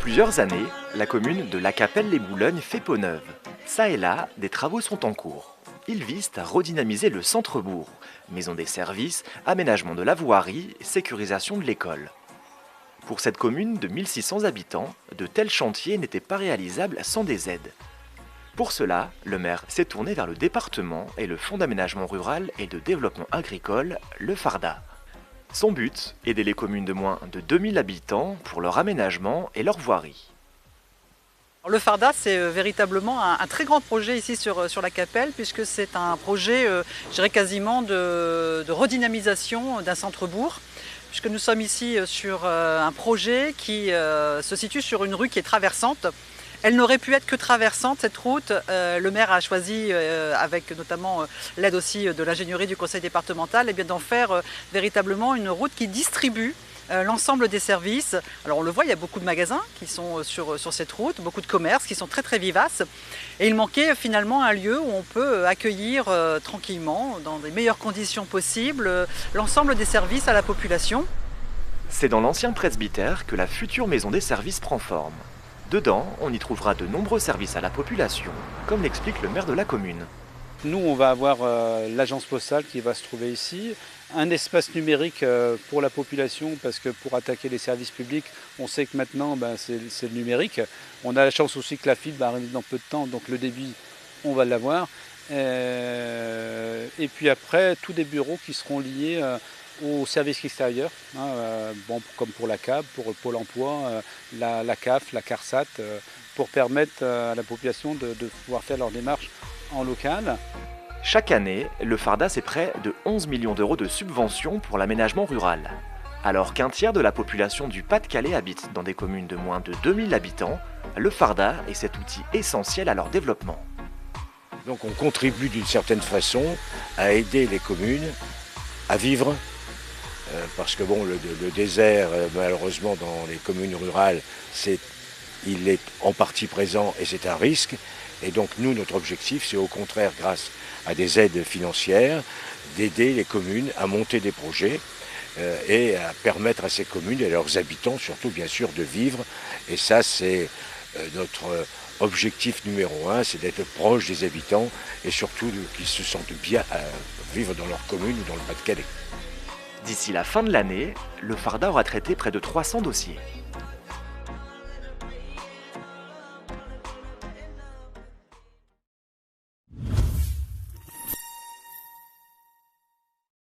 plusieurs années, la commune de La Capelle-les-Boulognes fait peau neuve. Ça et là, des travaux sont en cours. Ils visent à redynamiser le centre-bourg. Maison des services, aménagement de la voirie, sécurisation de l'école. Pour cette commune de 1600 habitants, de tels chantiers n'étaient pas réalisables sans des aides. Pour cela, le maire s'est tourné vers le département et le Fonds d'aménagement rural et de développement agricole, le FARDA. Son but, aider les communes de moins de 2000 habitants pour leur aménagement et leur voirie. Le FARDA, c'est véritablement un très grand projet ici sur la Capelle, puisque c'est un projet, je dirais quasiment de redynamisation d'un centre-bourg, puisque nous sommes ici sur un projet qui se situe sur une rue qui est traversante. Elle n'aurait pu être que traversante, cette route. Le maire a choisi, avec notamment l'aide aussi de l'ingénierie du conseil départemental, d'en faire véritablement une route qui distribue l'ensemble des services. Alors on le voit, il y a beaucoup de magasins qui sont sur cette route, beaucoup de commerces qui sont très très vivaces. Et il manquait finalement un lieu où on peut accueillir tranquillement, dans les meilleures conditions possibles, l'ensemble des services à la population. C'est dans l'ancien presbytère que la future maison des services prend forme. Dedans, on y trouvera de nombreux services à la population, comme l'explique le maire de la commune. Nous, on va avoir l'agence postale qui va se trouver ici, un espace numérique pour la population, parce que pour attaquer les services publics, on sait que maintenant, c'est le numérique. On a la chance aussi que la fibre va arriver dans peu de temps, donc le débit, on va l'avoir. Et puis après, tous des bureaux qui seront liés aux services extérieurs, comme pour la CAB, pour Pôle emploi, la CAF, la CARSAT, pour permettre à la population de pouvoir faire leurs démarches en local. Chaque année, le FARDA c'est près de 11 millions d'euros de subventions pour l'aménagement rural. Alors qu'un tiers de la population du Pas-de-Calais habite dans des communes de moins de 2000 habitants, le FARDA est cet outil essentiel à leur développement. Donc on contribue d'une certaine façon à aider les communes à vivre, parce que le désert, malheureusement dans les communes rurales, il est en partie présent et c'est un risque. Et donc nous, notre objectif, c'est au contraire, grâce à des aides financières, d'aider les communes à monter des projets et à permettre à ces communes et à leurs habitants, surtout bien sûr, de vivre. Et ça, c'est notre objectif numéro 1, c'est d'être proche des habitants et surtout qu'ils se sentent bien à vivre dans leur commune ou dans le Pas-de-Calais. D'ici la fin de l'année, le FARDA aura traité près de 300 dossiers.